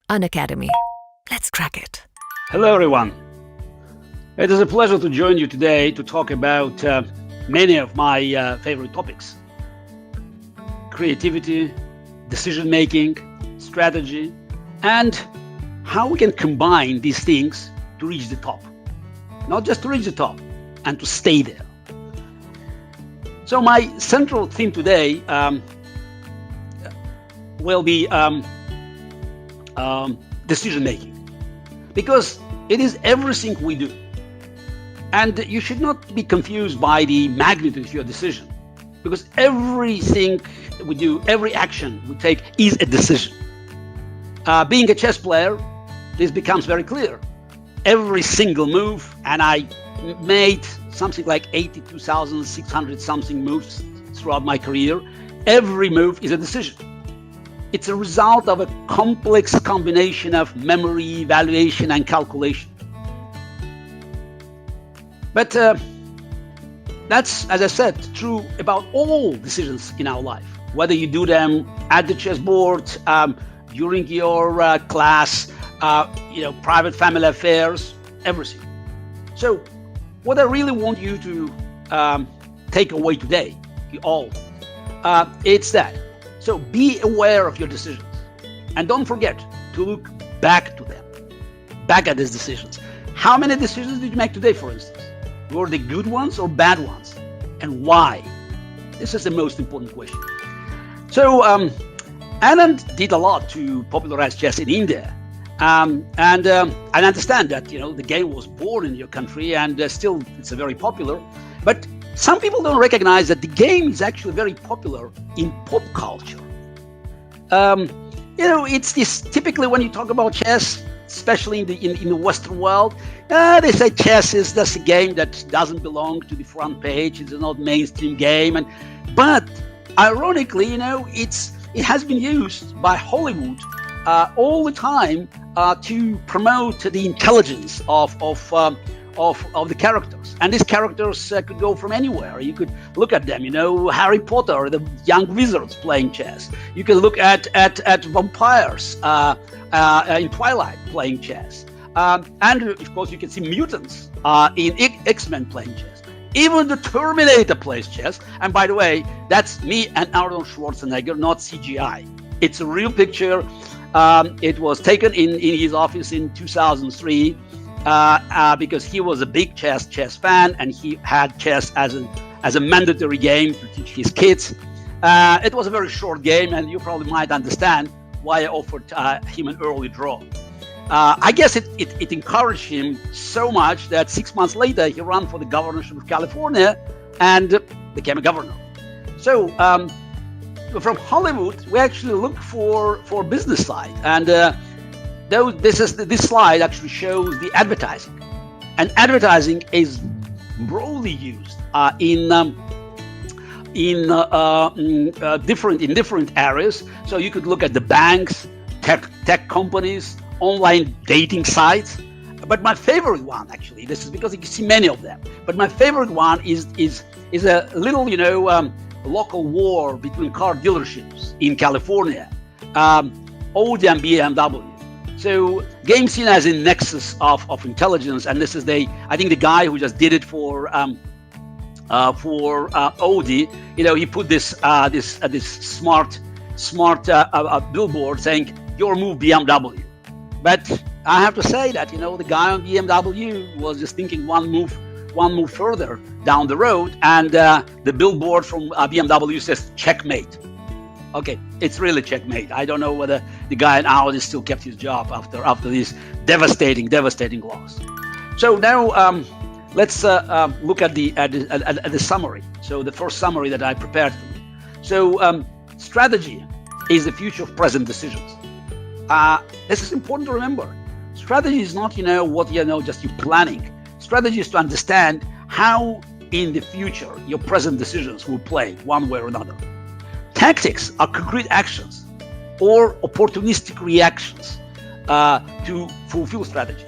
Unacademy. Let's crack it. Hello, everyone. It is a pleasure to join you today to talk about many of my favorite topics: creativity, decision-making, strategy, and how we can combine these things to reach the top. Not just to reach the top, and to stay there. So my central theme today will be decision-making, because it is everything we do. And you should not be confused by the magnitude of your decision, because everything we do, every action we take is a decision. Being a chess player, this becomes very clear. Every single move, and I made something like 82,600 something moves throughout my career, every move is a decision. It's a result of a complex combination of memory, evaluation, and calculation. But that's, as I said, true about all decisions in our life, whether you do them at the chessboard, during your class, private family affairs, everything. So what I really want you to take away today, you all, it's that. So be aware of your decisions, and don't forget to look back to them, back at these decisions. How many decisions did you make today, for instance? Were they good ones or bad ones? And why? This is the most important question. So Anand did a lot to popularize chess in India. And I understand that, the game was born in your country, and still it's very popular. But some people don't recognize that the game is actually very popular in pop culture. It's this typically when you talk about chess, especially in the Western world, they say chess is just a game that doesn't belong to the front page. It's not a mainstream game, but ironically, it has been used by Hollywood all the time to promote the intelligence of the characters. And these characters could go from anywhere. You could look at them, Harry Potter, the young wizards playing chess. You can look at vampires in Twilight playing chess. And of course, you can see mutants in X-Men playing chess. Even the Terminator plays chess. And by the way, that's me and Arnold Schwarzenegger, not CGI. It's a real picture. It was taken in his office in 2003 because he was a big chess fan, and he had chess as a mandatory game to teach his kids. It was a very short game, and you probably might understand why I offered him an early draw. I guess it encouraged him so much that 6 months later he ran for the governorship of California and became a governor. So from Hollywood, we actually look for business side, and this slide actually shows the advertising, and advertising is broadly used in different areas. So you could look at the banks, tech companies, online dating sites. But my favorite one, actually, this is because you can see many of them. But my favorite one is a little local war between car dealerships in California, Audi and BMW. So game seen as a nexus of intelligence, and this is I think the guy who just did it for Audi. He put this smart billboard saying "Your move, BMW." But I have to say that the guy on BMW was just thinking one move further down the road, and the billboard from BMW says "Checkmate." Okay, it's really checkmate. I don't know whether the guy in Audi still kept his job after this devastating loss. So now let's look at the summary. So the first summary that I prepared for you. So strategy is the future of present decisions. This is important to remember. Strategy is not what just you planning. Strategy is to understand how in the future your present decisions will play one way or another. Tactics are concrete actions or opportunistic reactions to fulfill strategy.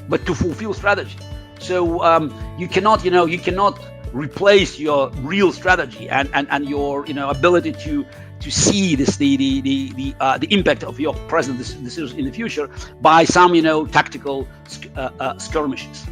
But to fulfill strategy, so you cannot replace your real strategy and your ability see this the impact of your present decisions in the future by some tactical skirmishes.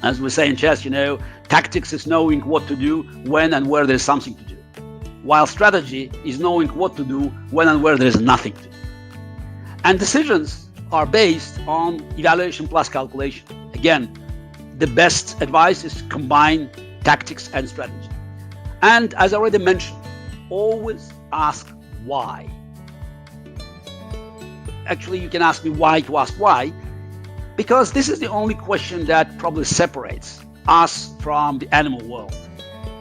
As we say in chess, tactics is knowing what to do when and where there's something to do, while strategy is knowing what to do when and where there's nothing to do. And decisions are based on evaluation plus calculation. Again, the best advice is to combine tactics and strategy. And as I already mentioned, always ask why. Actually, you can ask me why to ask why, because this is the only question that probably separates us from the animal world.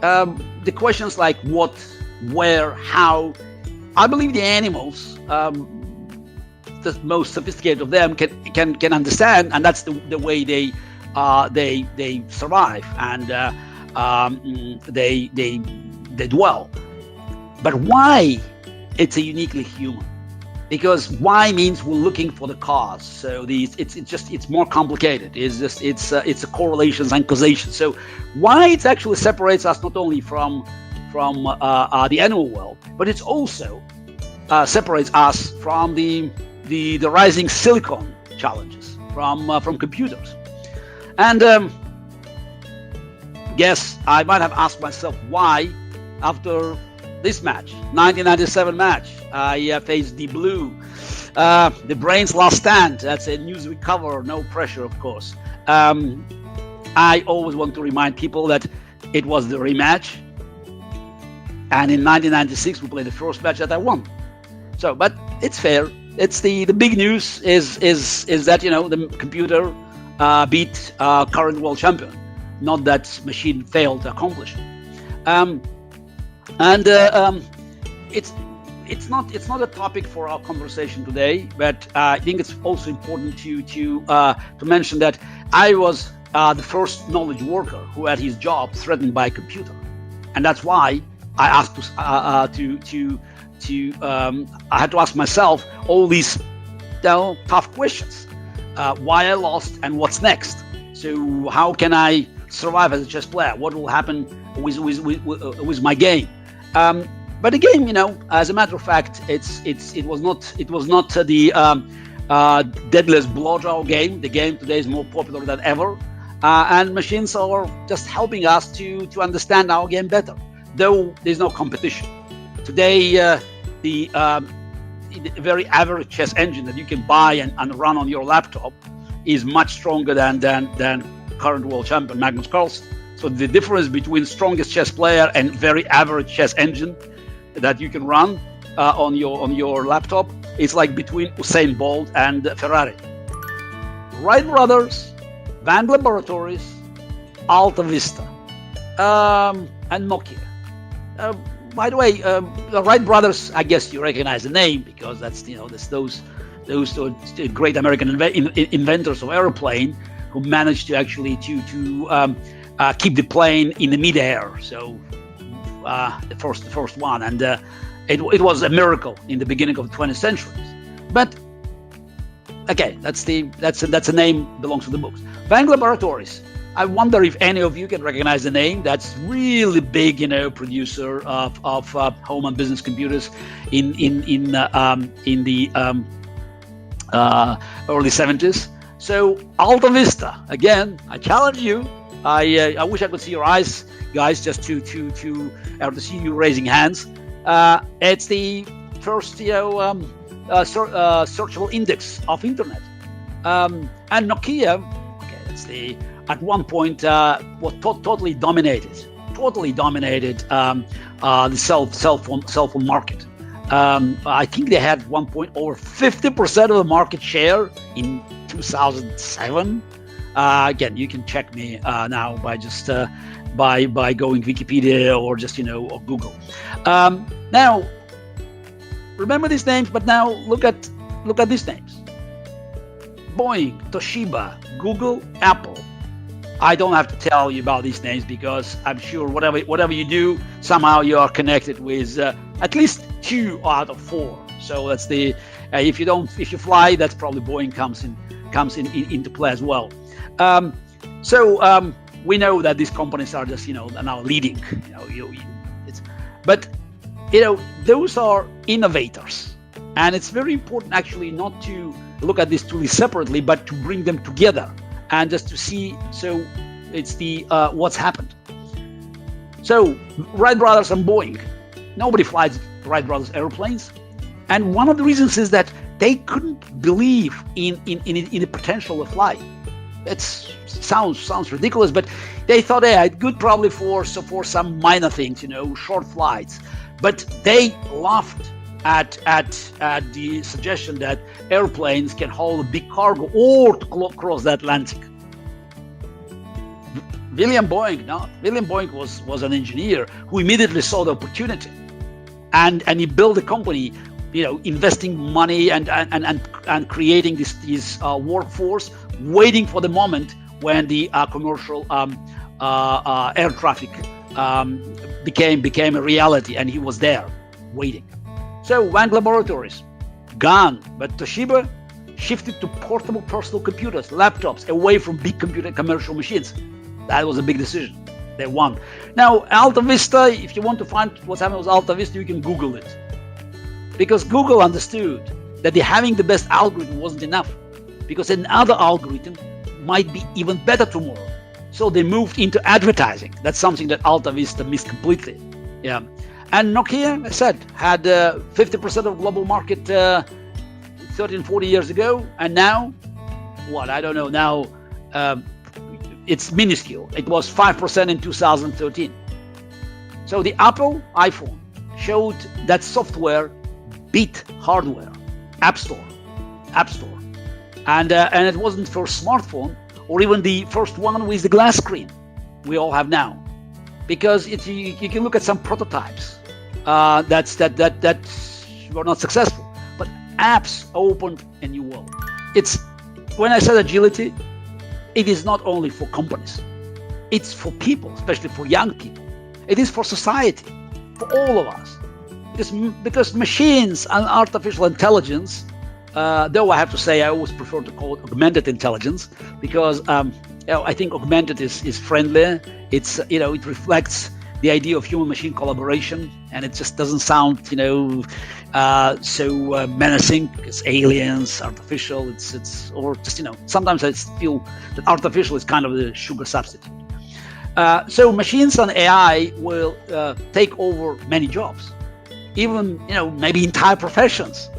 The questions like what, where, how, I believe the animals, the most sophisticated of them, can understand, and that's the way they survive and they dwell. But why? It's a uniquely human, because why means we're looking for the cause. So it's more complicated. It's a correlations and causation. So why it actually separates us not only from the animal world, but it's also separates us from the rising silicon challenges from computers. And guess I might have asked myself why after this match, 1997 match. I faced the Blue, the Brain's Last Stand. That's a Newsweek cover, no pressure, of course. I always want to remind people that it was the rematch, and in 1996 we played the first match that I won. So, but it's fair. It's the big news is that the computer beat current world champion, not that machine failed to accomplish it. It's not a topic for our conversation today, but I think it's also important to mention that I was the first knowledge worker who had his job threatened by a computer, and that's why I asked I had to ask myself all these tough questions: why I lost and what's next. So how can I survive as a chess player? What will happen with my game? But the game, as a matter of fact, it was not the deadliest blowjob game. The game today is more popular than ever, and machines are just helping us to understand our game better. Though there's no competition today, the very average chess engine that you can buy and run on your laptop is much stronger than current world champion Magnus Carlsen. So the difference between strongest chess player and very average chess engine that you can run on your laptop is like between Usain Bolt and Ferrari. Wright Brothers, Van Laboratories, Alta Vista, and Nokia. By the way, the Wright Brothers, I guess you recognize the name because that's those great American inventors of airplane who managed to actually keep the plane in the midair. So the first one, and it was a miracle in the beginning of the 20th century. But okay, that's a name belongs to the books. Van Laboratories. I wonder if any of you can recognize the name. That's really big, producer of home and business computers in the early 70s. So Alta Vista, again, I challenge you. I wish I could see your eyes, guys, just to see you raising hands. It's the first searchable index of internet. And Nokia, okay, that's at one point was totally dominated the cell phone market. I think they had one point over 50% of the market share in 2007. Again, you can check me now by just by going Wikipedia or just or Google. Now, remember these names, but now look at these names: Boeing, Toshiba, Google, Apple. I don't have to tell you about these names because I'm sure whatever you do, somehow you are connected with at least 2 out of 4. So that's the if you fly, that's probably Boeing comes into play as well. We know that these companies are just now leading. But those are innovators. And it's very important actually not to look at these two separately, but to bring them together and just to see. So it's the what's happened. So Wright brothers and Boeing, nobody flies Wright brothers airplanes, and one of the reasons is that they couldn't believe in the potential of flight. It sounds ridiculous, but they thought, yeah, good probably for some minor things, short flights. But they laughed at the suggestion that airplanes can hold a big cargo or to cross the Atlantic. William Boeing was an engineer who immediately saw the opportunity, and he built a company, investing money and creating this workforce, waiting for the moment when the commercial air traffic became a reality, and he was there waiting. So Wang Laboratories, gone, but Toshiba shifted to portable personal computers, laptops, away from big commercial machines. That was a big decision. They won. Now, Alta Vista, if you want to find what's happening with Alta Vista, you can Google it. Because Google understood that having the best algorithm wasn't enough, because another algorithm might be even better tomorrow. So they moved into advertising. That's something that Alta Vista missed completely. Yeah. And Nokia, I said, had 50% of global market 13, 40 years ago. And now, what? I don't know. Now, it's minuscule. It was 5% in 2013. So the Apple iPhone showed that software beat hardware. App Store. And it wasn't for smartphone or even the first one with the glass screen we all have now. Because you can look at some prototypes that were not successful. But apps opened a new world. When I said agility, it is not only for companies. It's for people, especially for young people. It is for society, for all of us. Because machines and artificial intelligence, though I have to say I always prefer to call it augmented intelligence, because I think augmented is friendlier. It reflects the idea of human-machine collaboration, and it just doesn't sound so menacing. It's aliens, artificial. Or just sometimes I feel that artificial is kind of the sugar substitute. So machines and AI will take over many jobs, even maybe entire professions.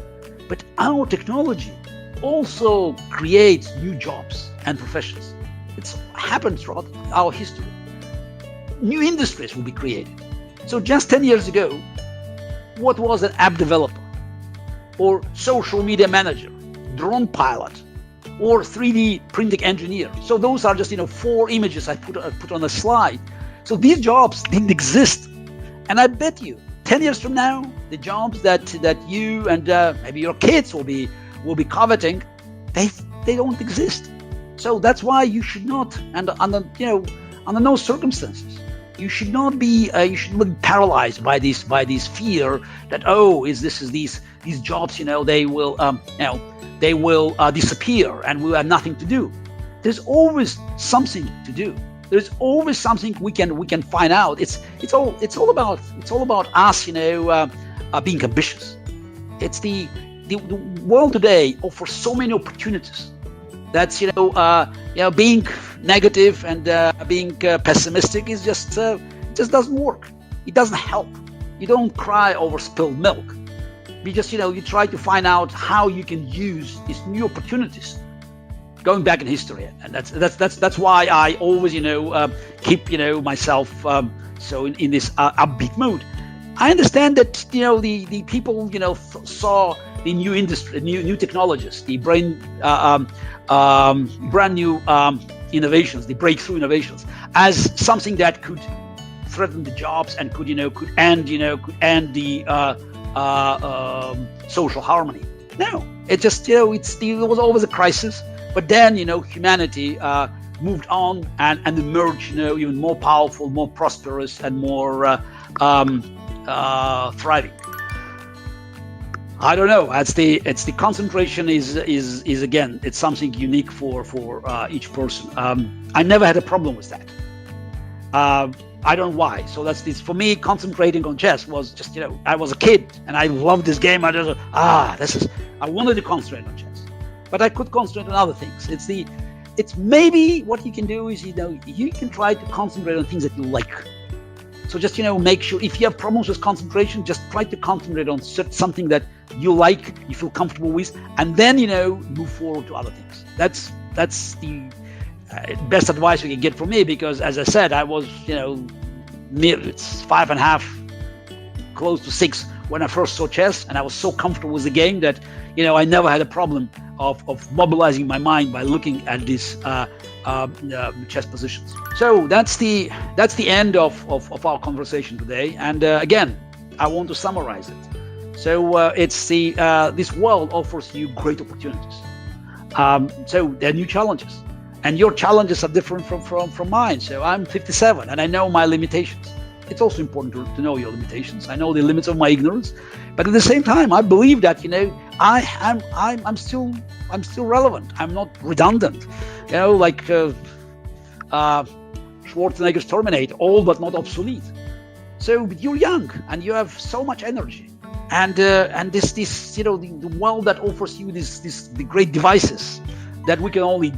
But our technology also creates new jobs and professions. It's happened throughout our history. New industries will be created. So just 10 years ago, what was an app developer or social media manager, drone pilot, or 3D printing engineer? So those are just 4 images I put on a slide. So these jobs didn't exist. And I bet you 10 years from now, the jobs that you and maybe your kids will be coveting, they don't exist. So that's why you should not, and under no circumstances, you should not be paralyzed by this fear that these jobs they will disappear and we have nothing to do. There's always something to do. There's always something we can find out. It's all about us being ambitious. It's the world today offers so many opportunities. That's being negative and being pessimistic is just doesn't work. It doesn't help. You don't cry over spilled milk. You try to find out how you can use these new opportunities. Going back in history, and that's why I always keep myself so in this upbeat mood. I understand that the people saw the new industry, new technologies, the brand new innovations, the breakthrough innovations, as something that could threaten the jobs and could end the social harmony. No, it just it was always a crisis. But then humanity moved on and emerged even more powerful, more prosperous, and more thriving. I don't know. It's the concentration is again. It's something unique for each person. I never had a problem with that. I don't know why. So that's this for me. Concentrating on chess was just, I was a kid and I loved this game. I just I wanted to concentrate on chess, but I could concentrate on other things. It's maybe what you can do is you can try to concentrate on things that you like. So just make sure if you have problems with concentration, just try to concentrate on something that you like, you feel comfortable with, and then move forward to other things. That's the best advice we can get from me, because as I said, I was it's 5.5, close to 6 when I first saw chess, and I was so comfortable with the game that I never had a problem of mobilizing my mind by looking at these chess positions. So that's the end of our conversation today. And again, I want to summarize it. So it's this world offers you great opportunities. So there are new challenges, and your challenges are different from mine. So I'm 57 and I know my limitations. It's also important to know your limitations. I know the limits of my ignorance, but at the same time, I believe that I'm still relevant. I'm not redundant. Like Schwarzenegger's Terminator, old but not obsolete. So you're young and you have so much energy, and this the world that offers you the great devices that we can only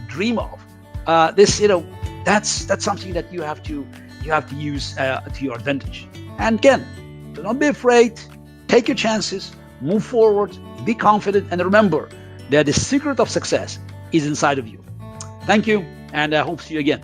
dream of. That's something that you have to use to your advantage. And again, do not be afraid. Take your chances. Move forward. Be confident, and remember that the secret of success is inside of you. Thank you, and I hope to see you again.